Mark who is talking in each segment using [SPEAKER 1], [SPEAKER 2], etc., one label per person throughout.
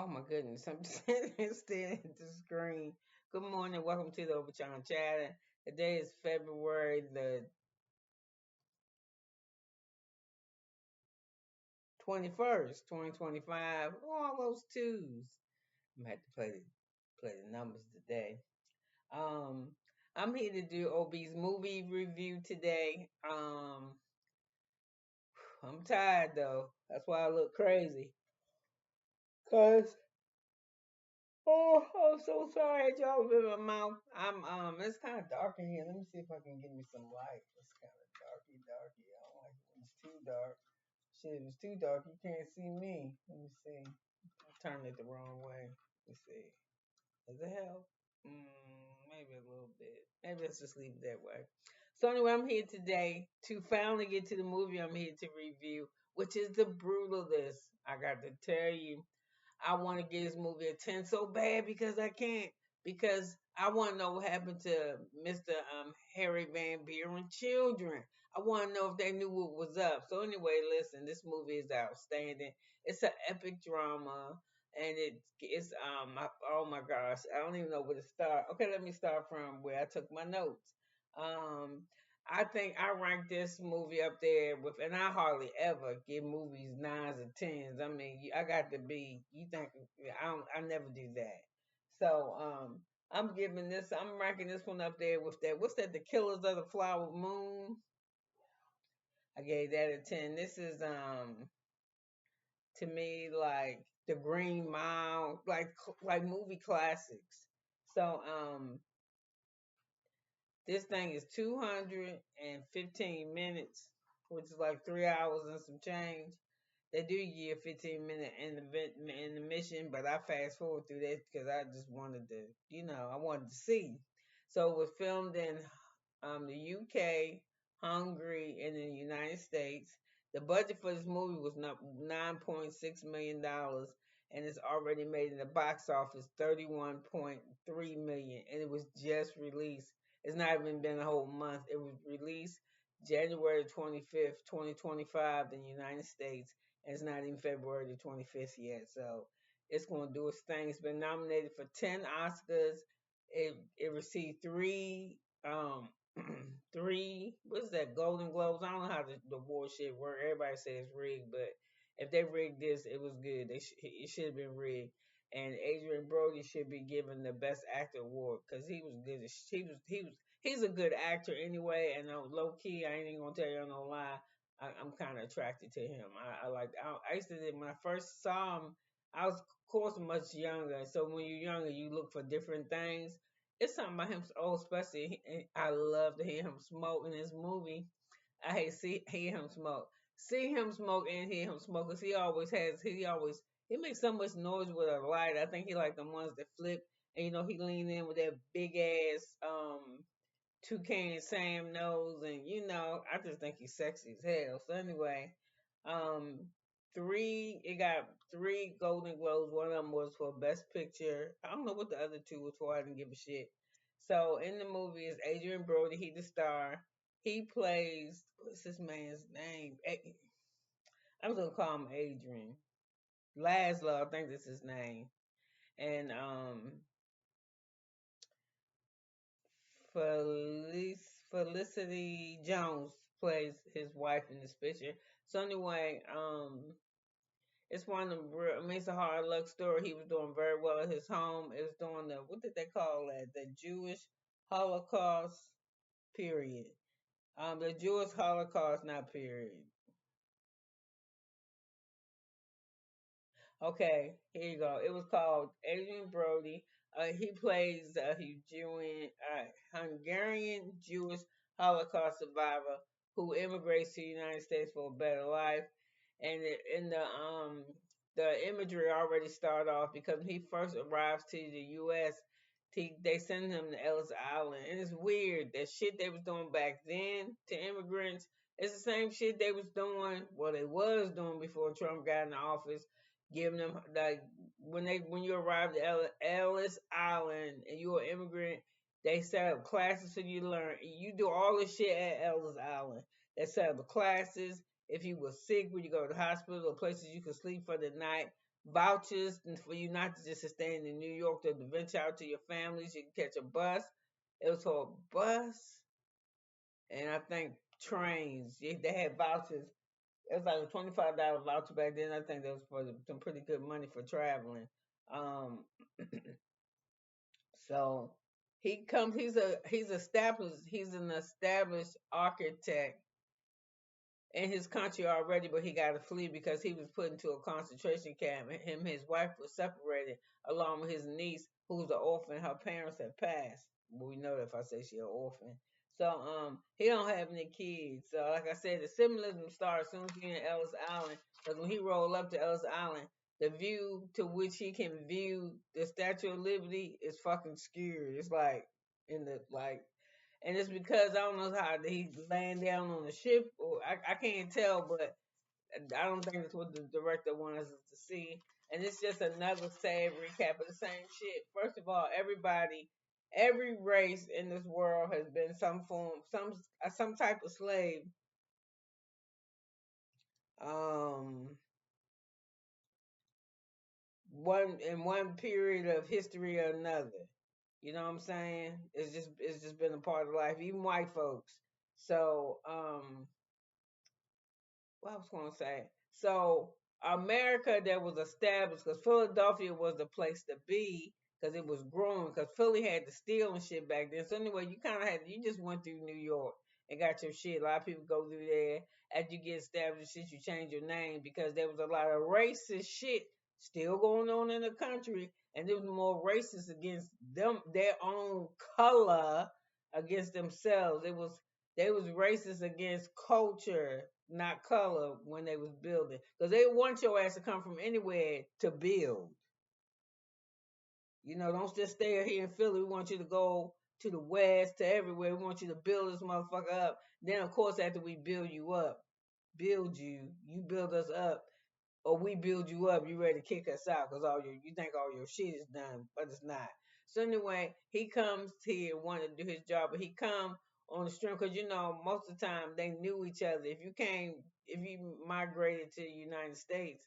[SPEAKER 1] Oh my goodness, I'm staring at the screen. Good morning, welcome to the Obachanchatter. Today is February the 21st, 2025. Oh, almost twos. I'm gonna have to play the numbers today. Um, I'm here to do OB's movie review today. I'm tired though. That's why I look crazy. Cause I'm so sorry, y'all in my mouth. It's kind of dark in here. Let me see if I can get me some light. It's kind of darky. I don't like it when it's too dark. Shit, if it's too dark, you can't see me. Let me see. I turned it the wrong way. Let's see. Does it help? Maybe a little bit. Maybe let's just leave it that way. So anyway, I'm here today to finally get to the movie I'm here to review, which is The Brutalist. I got to tell you, I want to give this movie a 10 so bad because I can't. Because I want to know what happened to Mr. Harry Van Buren children. I want to know if they knew what was up. So anyway, listen, this movie is outstanding. It's an epic drama, and oh my gosh, I don't even know where to start. Okay, let me start from where I took my notes. Um, I think I rank this movie up there with, and I hardly ever give movies nines or tens. I mean, I got to be. You think I never do that. So I'm ranking this one up there with that. What's that? The Killers of the Flower Moon. I gave that a 10. This is to me like the Green Mile, like movie classics. So this thing is 215 minutes, which is like 3 hours and some change. They do give you a 15-minute intermission, but I fast forward through that because I just wanted to, I wanted to see. So it was filmed in the UK, Hungary, and in the United States. The budget for this movie was not $9.6 million, and it's already made in the box office 31.3 million, and it was just released. It's not even been a whole month. It was released January 25th, 2025 in the United States, and it's not even February the 25th yet. So it's going to do its thing. It's been nominated for 10 Oscars. It received three, what's that, Golden Globes. I don't know how the award shit work. Everybody says it's rigged, but if they rigged this, it was good. It should have been rigged. And Adrian Brody should be given the Best Actor award because he was good. He's a good actor anyway. And low key, I ain't even gonna tell you no lie. I'm kind of attracted to him. I used to when I first saw him. I was of course much younger. So when you're younger, you look for different things. It's something about him. Oh, especially I love to hear him smoke in this movie. I hate see hear him smoke. See him smoke and hear him smoke because he makes so much noise with a light. I think he like the ones that flip, and he lean in with that big ass toucan Sam nose, and I just think he's sexy as hell. So anyway, um it got three Golden Globes. One of them was for Best Picture. I don't know what the other two was for. I didn't give a shit. So in the movie is Adrian Brody. He the star. He plays, what's this man's name? I'm gonna call him Adrian Laszlo. I think that's his name. And Felicity Jones plays his wife in this picture. So anyway, it's one of them real. I mean, it's a hard luck story. He was doing very well at his home. It was doing the, what did they call that? The Jewish Holocaust period. The Jewish Holocaust, not period. Okay, here you go. It was called Adrian Brody. He plays a Hungarian Jewish Holocaust survivor who immigrates to the United States for a better life. And in the imagery already started off because when he first arrives to the U.S., they send him to Ellis Island, and it's weird that shit they was doing back then to immigrants. It's the same shit they was doing. Well, they was doing before Trump got in office, giving them like when you arrive to Ellis Island and you're an immigrant, they set up classes for you to learn. You do all this shit at Ellis Island. They set up classes. if you were sick, when you go to the hospital or places you could sleep for the night, vouchers for you not to just stay in New York to venture out to your families. You can catch a bus. It was called bus, and I think trains. They had vouchers. It was like a $25 voucher back then. I think that was for some pretty good money for traveling. Um, so he comes. He's established. He's an established architect in his country already, but he got to flee because he was put into a concentration camp. Him, and his wife was separated, along with his niece, who's an orphan. Her parents had passed. Well, we know that if I say she's an orphan. So he don't have any kids. So like I said, the symbolism starts as soon as you're in Ellis Island. Because when he rolled up to Ellis Island, the view to which he can view the Statue of Liberty is fucking scary. It's like in the like and it's because I don't know how he laying down on the ship, or I can't tell, but I don't think that's what the director wants us to see. And it's just another sad recap of the same shit. First of all, every race in this world has been some form, some type of slave. Um, one period of history or another. You know what I'm saying? It's just been a part of life, even white folks. So what I was going to say. So America that was established because Philadelphia was the place to be because it was growing because Philly had the steel and shit back then. So anyway, you kind of had you just went through New York and got your shit. A lot of people go through there. After you get established, shit, you change your name because there was a lot of racist shit still going on in the country, and there was more racist against them, their own color against themselves. They was racist against culture, not color, when they was building. Because they want your ass to come from anywhere to build. Don't just stay here in Philly. We want you to go to the west, to everywhere. We want you to build this motherfucker up. Then, of course, after we build you, you build us up, or we build you up, you ready to kick us out because you think all your shit is done, but it's not. So anyway, he comes here wanting to do his job, but he come on the stream because most of the time they knew each other. If you migrated to the United States,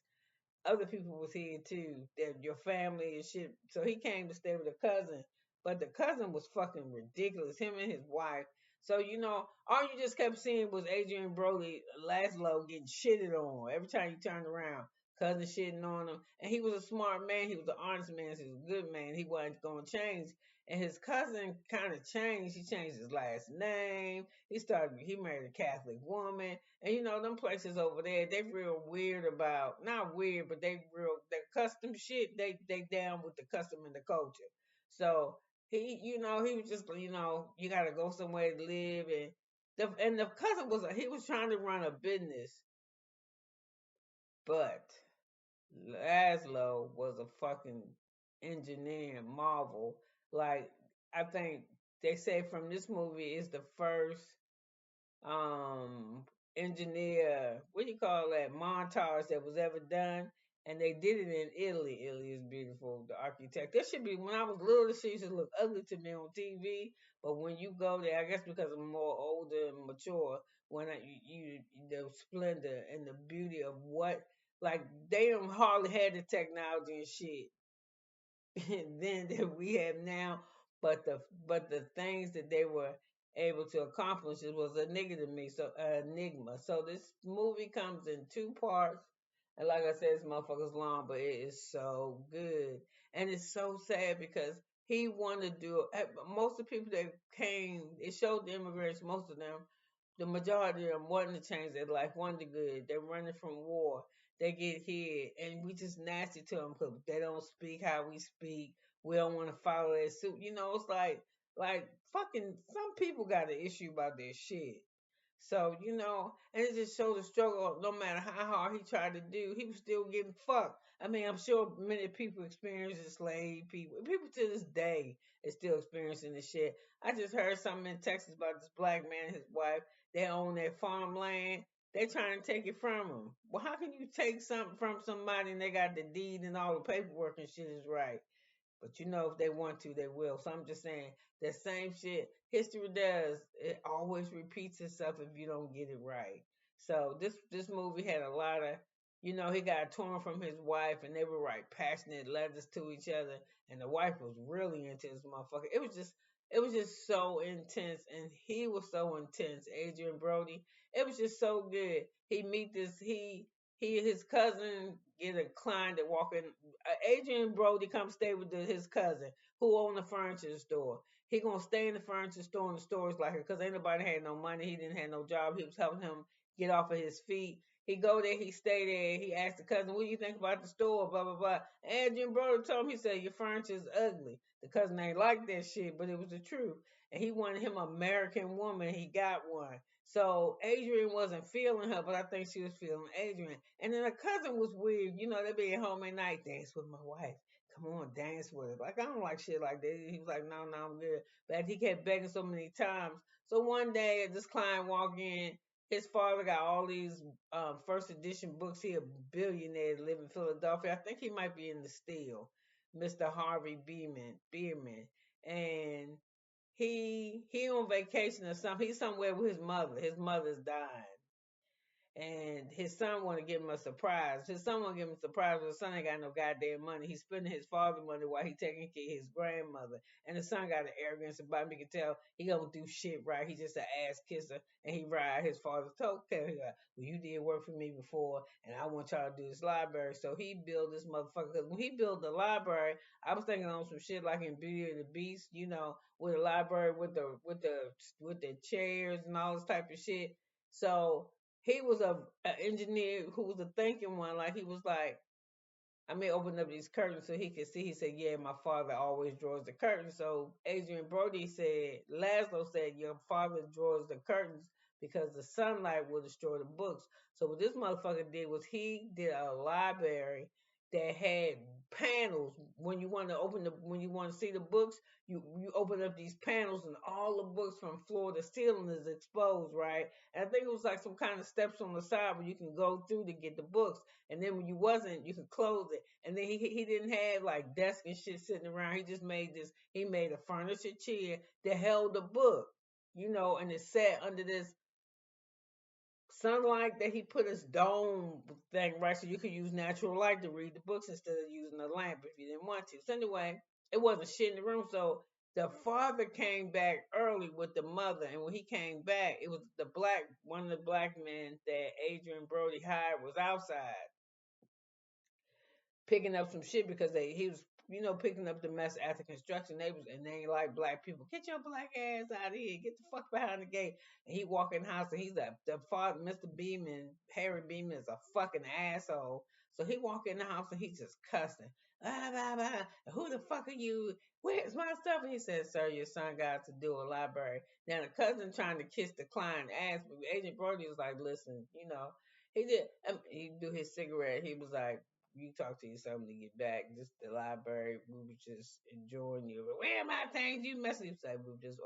[SPEAKER 1] other people was here too, that your family and shit. So he came to stay with a cousin, but the cousin was fucking ridiculous. Him and his wife. So all you just kept seeing was Adrian Brody, Laszlo getting shitted on every time you turned around. Cousin shitting on him, and he was a smart man. He was an honest man. He was a good man. He wasn't going to change. And his cousin kind of changed. He changed his last name. He married a Catholic woman. And them places over there, they real weird about not weird, but their custom shit, they down with the custom and the culture. So he was just you gotta go somewhere to live and the cousin he was trying to run a business, but Laszlo was a fucking engineer marvel. Like I think they say from this movie is the first um engineer, what do you call that, montage that was ever done. And they did it in Italy. Italy is beautiful. The architect. That should be when I was little, this shit used to look ugly to me on TV. But when you go there, I guess because I'm more older and mature, when the splendor and the beauty of what, like, they don't hardly had the technology and shit then that we have now, but the things that they were able to accomplish, it was a nigga to me, so enigma. So this movie comes in two parts, and like I said, this motherfucker's long, but it is so good, and it's so sad because he wanted to do it. Most of the people that came, it showed the immigrants, most of them, the majority of them wanting to change their life, wanting the good. They're running from war. They get hit, and we just nasty to them because they don't speak how we speak. We don't want to follow their suit. It's like fucking some people got an issue about their shit. So, and it just shows the struggle. No matter how hard he tried to do, he was still getting fucked. I mean, I'm sure many people experience slave people. People to this day is still experiencing this shit. I just heard something in Texas about this black man and his wife. They own their farmland. They trying to take it from them. Well, how can you take something from somebody and they got the deed and all the paperwork and shit is right? But if they want to, they will. So I'm just saying that same shit history does. It always repeats itself if you don't get it right. So this movie had a lot of, he got torn from his wife, and they were write passionate letters to each other, and the wife was really into this motherfucker. It was just so intense, and he was so intense. Adrian Brody, it was just so good. He meet this he his cousin get a client that walk in. Adrian Brody come stay with his cousin who owned a furniture store. He gonna stay in the furniture store, and the store's like it, because ain't nobody had no money. He didn't have no job. He was helping him get off of his feet. He go there, he stay there. He asked the cousin, "What do you think about the store?" Blah blah blah. Adrian Brody told him, he said, "Your furniture's ugly." The cousin ain't like that shit, but it was the truth. And he wanted him an American woman. He got one. So Adrian wasn't feeling her, but I think she was feeling Adrian. And then the cousin was weird. They be at home at night, dance with my wife. Come on, dance with her. Like, I don't like shit like that. He was like, no, no, I'm good. But he kept begging so many times. So one day, this client walked in. His father got all these first edition books. He a billionaire, live in Philadelphia. I think he might be in the Steel, Mr. Harvey Bierman, and he on vacation or something. He's somewhere with his mother. His mother's dying, and his son want to give him a surprise. His son want to give him a surprise, but his son ain't got no goddamn money. He's spending his father's money while he taking care of his grandmother. And the son got an arrogance about him. You can tell he gonna do shit right. He just an ass kisser, and he ride his father's toe. He like, well, you did work for me before, and I want y'all to do this library. So he built this motherfucker. Cause when he built the library, I was thinking on some shit like in Beauty and the Beast, with the library with the chairs and all this type of shit. So he was a engineer who was a thinking one. Like, he was like, I may open up these curtains so he could see. He said, "Yeah, my father always draws the curtains." So Adrian Brody said, Laszlo said, "Your father draws the curtains because the sunlight will destroy the books." So what this motherfucker did was he did a library that had panels. When you want to see the books, you open up these panels, and all the books from floor to ceiling is exposed, right? And I think it was like some kind of steps on the side where you can go through to get the books. And then when you wasn't, you could close it. And then he didn't have like desk and shit sitting around. He just made this. He made a furniture chair that held the book, and it sat under this sunlight that he put his dome thing, right, so you could use natural light to read the books instead of using a lamp if you didn't want to. So anyway, it wasn't shit in the room. So the father came back early with the mother, and when he came back, it was one of the black men that Adrian Brody hired was outside picking up some shit because he was picking up the mess after construction. And they ain't like black people. Get your black ass out of here. Get the fuck behind the gate. And he walk in the house, and he's the father, Mr. Beeman, Harry Beeman is a fucking asshole. So he walk in the house, and he's just cussing. Blah, blah, blah. Who the fuck are you? Where's my stuff? And he says, "Sir, your son got to do a library." Now the cousin trying to kiss the client ass, but Agent Brody was like, "Listen, he did. He do his cigarette. He was like, you talk to your son when you get back. Just the library, we were just enjoying you. But where are my things? You messing up. Say, we were just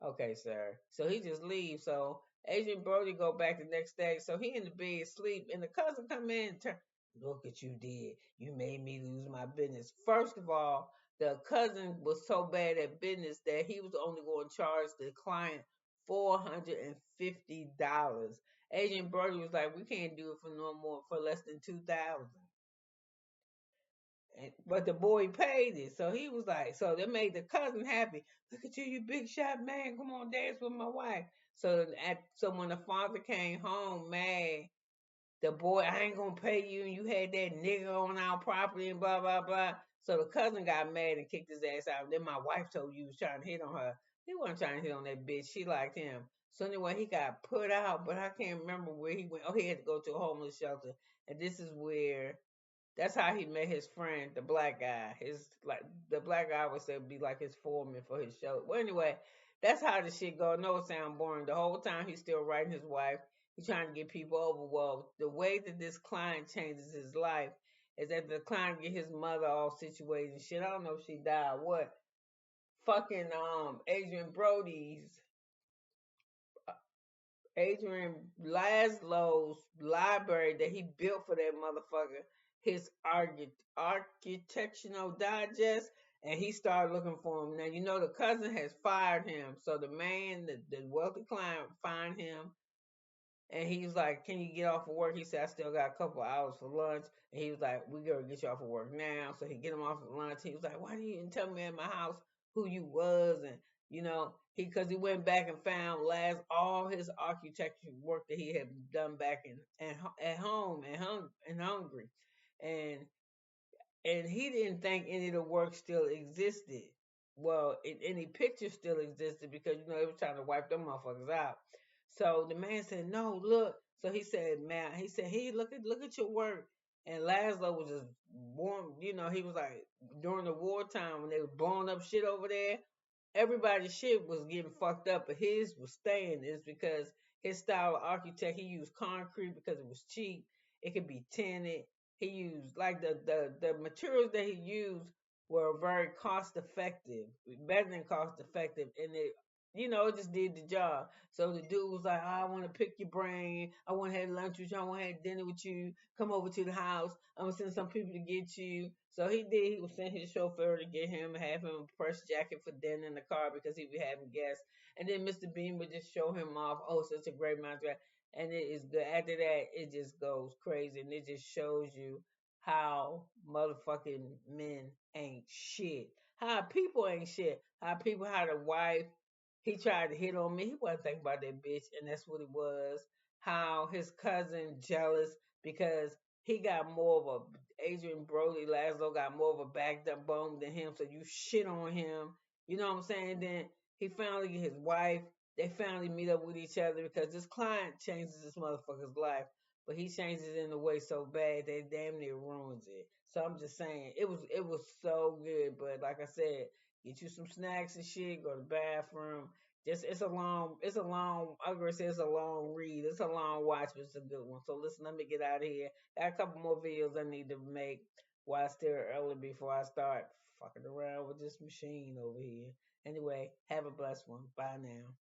[SPEAKER 1] okay, sir. So he just leaves. So Agent Brody go back the next day. So he in the bed sleep, and the cousin come in and turn. Look what you did. You made me lose my business. First of all, the cousin was so bad at business that he was only going to charge the client $450. Agent Brody was like, "We can't do it for no more for less than 2,000." But the boy paid it. So he was like, so they made the cousin happy. Look at you, you big shot man. Come on, dance with my wife. So when the father came home mad, the boy, "I ain't gonna pay you, and you had that nigga on our property and blah blah blah." So the cousin got mad and kicked his ass out. Then my wife told you was trying to hit on her. He wasn't trying to hit on that bitch. She liked him. So anyway, he got put out, but I can't remember where he went. Oh, he had to go to a homeless shelter. And this is where that's how he met his friend, the black guy. His like the black guy would say would be like his foreman for his show. Well, anyway, that's how the shit go. No, it sound boring. The whole time he's still writing his wife. He's trying to get people over. Well, the way that this client changes his life is that the client get his mother all situated and shit. I don't know if she died or what. Fucking Adrian Brody's Adrian Laszlo's library that he built for that motherfucker, his architectural digest, and he started looking for him. Now the cousin has fired him, so the man, the wealthy client, find him And he was like, "Can you get off of work?" He said, "I still got a couple hours for lunch." And he was like, "We gotta get you off of work now." So he get him off of lunch. He was like, "Why didn't you even tell me at my house who you was?" And because he went back and found last all his architecture work that he had done back at home and hungry, and he didn't think any of the work still existed. Well, any pictures still existed because they were trying to wipe them motherfuckers out. So the man said, "No, look." So he said, "Man," he said, "Hey, look at your work." And Laszlo was just warm. He was like during the wartime when they were blowing up shit over there. Everybody's shit was getting fucked up, but his was staying. It's because his style of architect, he used concrete because it was cheap. It could be tinted. He used like the materials that he used were very cost effective, better than cost effective, and it just did the job. So the dude was like, "Oh, I want to pick your brain. I want to have lunch with you. I want to have dinner with you. Come over to the house. I'm gonna send some people to get you." So he did. He would send his chauffeur to get him, have him a press jacket for dinner in the car because he would have guests. And then Mr. Bean would just show him off. Oh, such a great mountain. And it is good. After that, it just goes crazy, and it just shows you how motherfucking men ain't shit. How people ain't shit. How people had a wife. He tried to hit on me. He wasn't thinking about that bitch, and that's what it was. How his cousin jealous because he got more of a Adrian Brody Laszlo got more of a backed up bone than him, so you shit on him. You know what I'm saying? Then he finally get his wife. They finally meet up with each other because this client changes this motherfucker's life, but he changes it in a way so bad they damn near ruins it. So I'm just saying it was so good, but like I said, get you some snacks and shit, go to the bathroom. Just it's a long I'm gonna say it's a long read. It's a long watch, but it's a good one. So listen, let me get out of here. Got a couple more videos I need to make while it's still early before I start fucking around with this machine over here. Anyway, have a blessed one. Bye now.